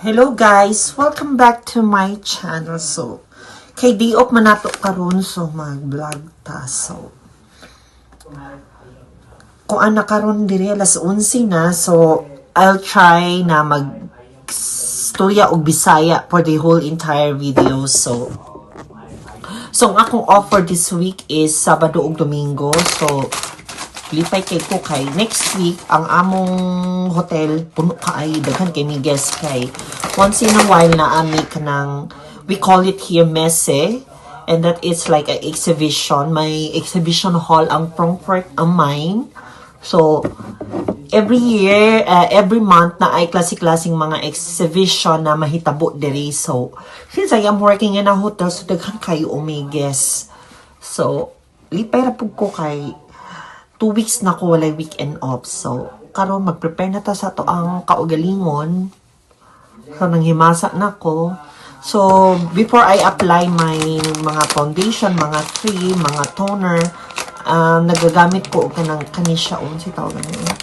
Hello guys, welcome back to my channel. So, kay Diop manato karon so mag-vlog ta. So, kung ana karon diri alas 11 na, so I'll try na mag-storya og Bisaya for the whole entire video. So ang akong offer this week is Sabado ug Domingo. So, lipay kay ko kay next week ang among hotel puno kaay daghan kay ni guest kay once in a while na ami kanang we call it here messe, and that is like a exhibition, may exhibition hall ang Frankfurt am Main. So every year, every month na ay klase-klaseng mga exhibition na mahitabo diri. So since I am working in a hotel, so daghan kayo umi guest. So lipay ra pud ko kay 2 weeks na ko walay weekend off. So, karon mag-prepare na ta sa to ang kaugalingon. So, nanghimasa na ko. So, before I apply my mga foundation, mga cream, mga toner, nagagamit ko og kanang kanisya on si tawag niya.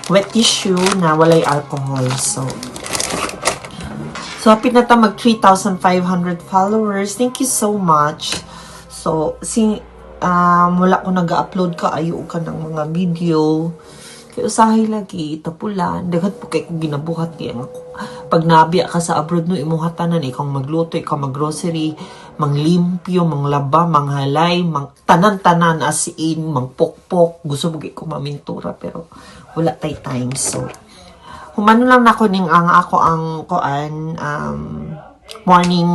Wet tissue na walay alcohol. So, hapit na ta mag 3,500 followers. Thank you so much. So, mula ko nag-upload ka ayo ka ng mga video kaya usahay lagi tapulan dagat po kay kung ginabuhat kaya pag nabiya ka sa abroad no imuhatanan ikaw magluto ikaw maggrocery manglimpyo manglaba manghalay tanan-tanan as in mangpokpok gusto mo ko mamintura pero wala tay time. So humano lang nako ning ako ang koan morning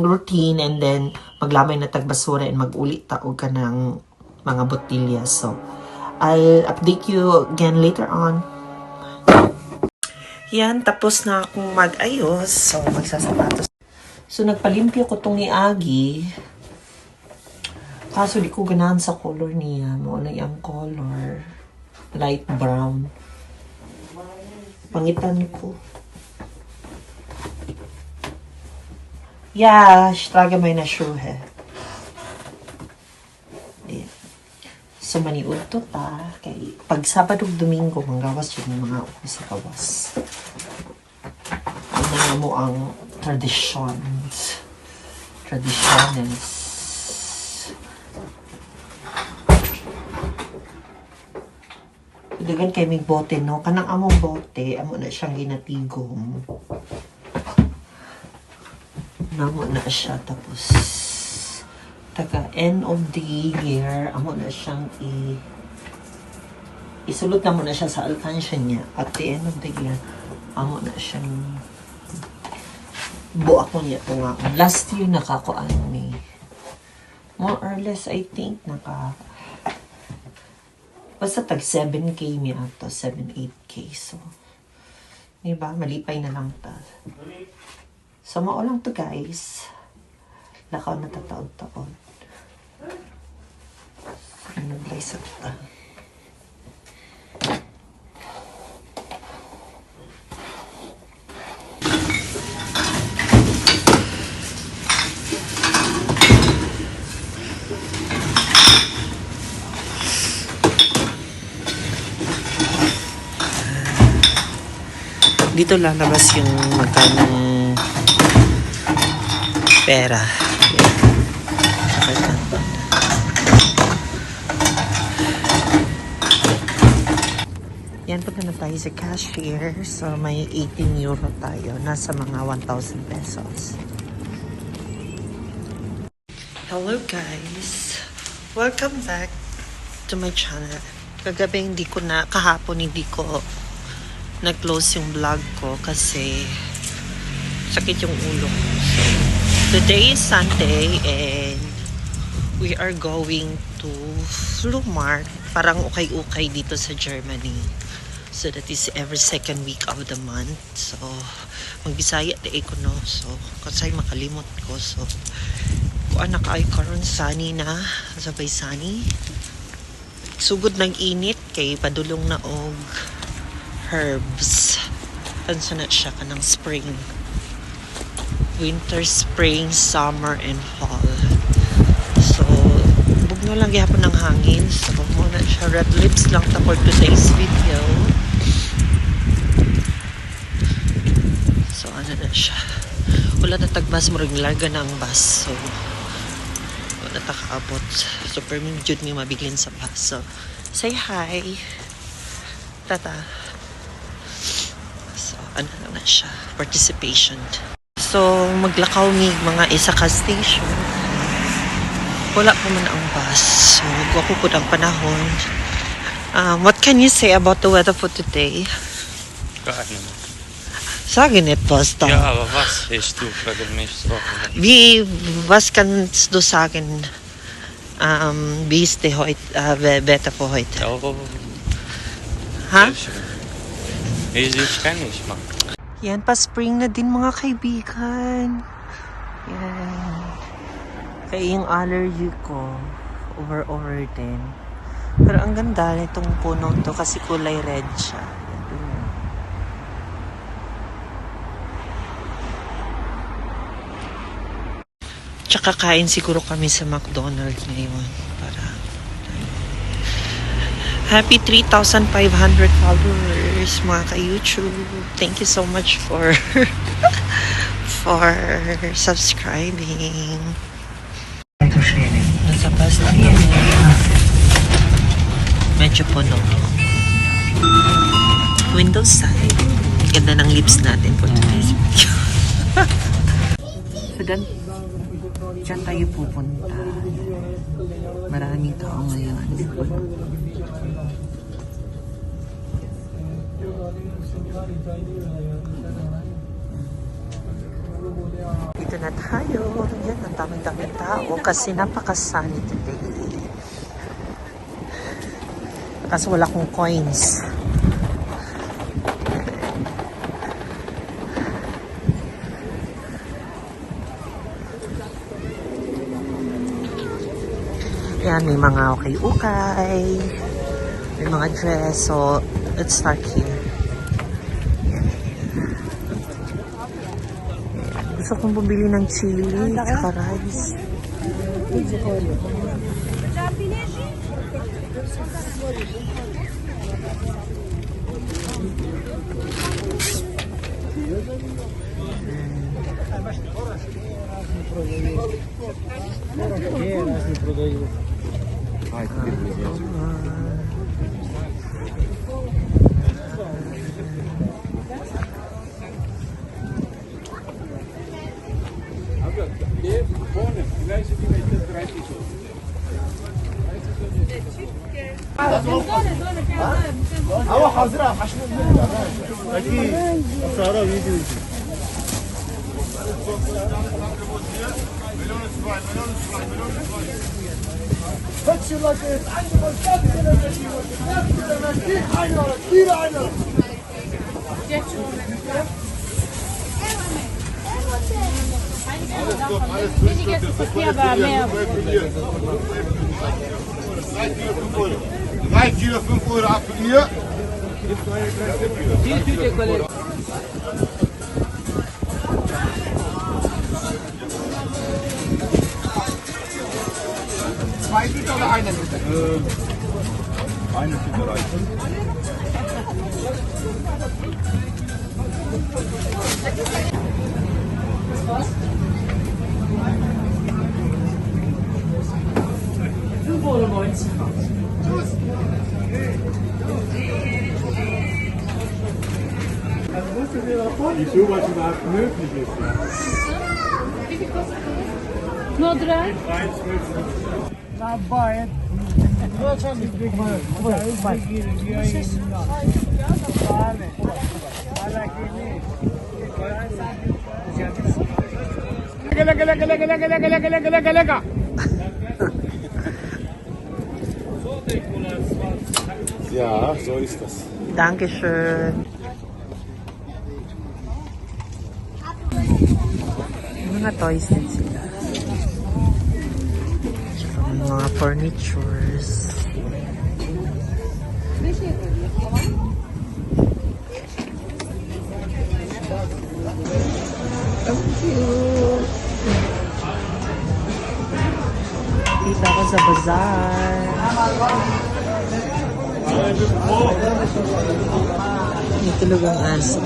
routine, and then maglamay na tagbasura and mag-ulit taog ka ng mga botilya. So, I'll update you again later on. Yan, tapos na akong mag-ayos. So, magsasapatos. So, nagpalimpyo ko itong ni Agi. Kaso, di ko ganahan sa color niya. Muna yung color. Light brown. Pangitan ko. Ja, ich trage meine Schuhe. So, maniud to ta. Kay pag Sabado Domingo, manggawas yun mga upo sa kawas. Ano mo ang traditions. Traditionals. Dagan kay may bote, no? Kanang among bote, amo na siyang ginatigom. Namo na siya, tapos taga end of the year amo na siyang isulot na mo na siya sa alkansya niya at the end of the year amo na siyang buak mo niya ito nga last year nakakuan ni more or less I think basta tag 7K mi ato 7-8K. So diba malipay na lang ta. So, maulang to guys. Lakaw na tataod-taod. Naglay sa ta. Dito lalabas yung magkanong pera. Yan, punta na tayo sa cashier. So, may 18 euro tayo. Nasa mga 1,000 pesos. Hello guys! Welcome back to my channel. Kagabi kahapon hindi ko nag-close yung vlog ko kasi sakit yung ulo ko. So, today is Sunday and we are going to Flohmarkt. Parang ukay-ukay dito sa Germany. So that is every second week of the month. So magbisaya di ko no. So kasay makalimot ko. So kuan na kaay karon sunny na sabay sunny. Sugod ng init kay padulong na og herbs. Tansa na siya kanang spring. Winter, spring, summer, and fall. So, bugno lang gihapon ng hangin. So, muna siya. Red lips lang ta for today's video. So ano na siya. Wala na tagbas mo rin larga na ang bus. So wala na takaabot. So per minute may mabiglin sa bus. So say hi. Tata. So ano na siya. Participation. So maglakaw mi mga isa ka station. Wala pa man ang bus. So wako po ang panahon. What can you say about the weather for today? Sagen etwas da. Ja, aber was willst du für mich so? Was kannst du sagen, wie ist die Wetter für heute? Oh, Ha? sehr schön. Ich kann nicht mal. Yan, pa-spring na din mga kaibigan. Yan. Kaya yung allergy ko, over din. Pero ang ganda nitong puno to kasi kulay red siya. Tsaka kain siguro kami sa McDonald's ngayon para happy 3,500 followers mga ka-YouTube. Thank you so much for subscribing. Nasa bus na yan. Medyo puno. Window side. Ganda ng lips natin for today's video. So then, diyan tayo pupunta. Maraming tao ngayon. Dito na tayo. Yan, ang daming tao kasi napaka-sunny today. Kasi wala akong coins. Yan, may mga ukay-ukay. May mga dress. So, let's start here. Yan. Gusto kong bumili ng chili at rice. هوا حاضرة عشان أكيد صاروا فيديو فتش الله Drei Kilo, 5 Euro ab von mir. Die Tüte, Kollege. Zwei Tüte oder eine Tüte? Eine Tüte reicht. Wieso, was überhaupt möglich ist. Nur drei? Lecker. Ja, so ist das. Dankeschön. Mga toys din sila. Tsaka mga furnitures. Thank you. Dito ako sa bazaar. May tulog ang aso.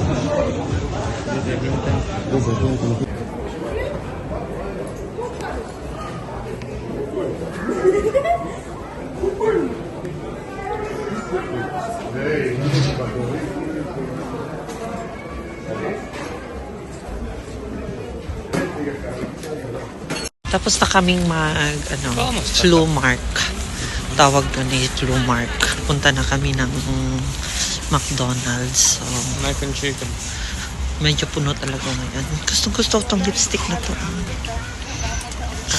Tapos na kaming flu mark. Tawag doon flu mark. Punta na kami ng McDonald's. So, Mac and chicken. medyo puno talaga ngayon. Gusto itong lipstick na to.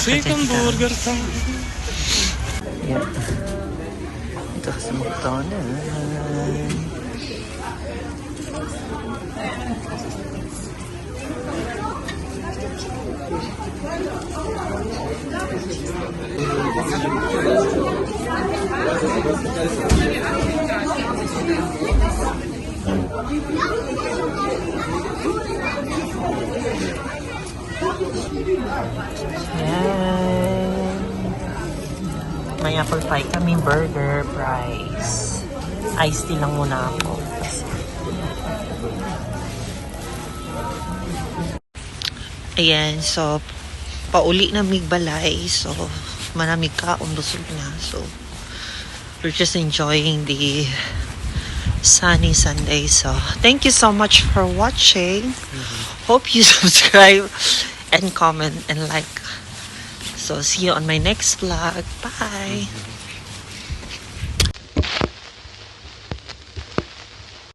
Chicken burger time. Yeah. Ito sa McDonald's. Yan. May apple pie kami, burger, fries. Iced tea lang muna ako. Ayan, so pauli na migbalay. So manamig ka, busog na. So we're just enjoying the sunny Sunday. So thank you so much for watching. Hope you subscribe and comment and like. So see you on my next vlog. Bye.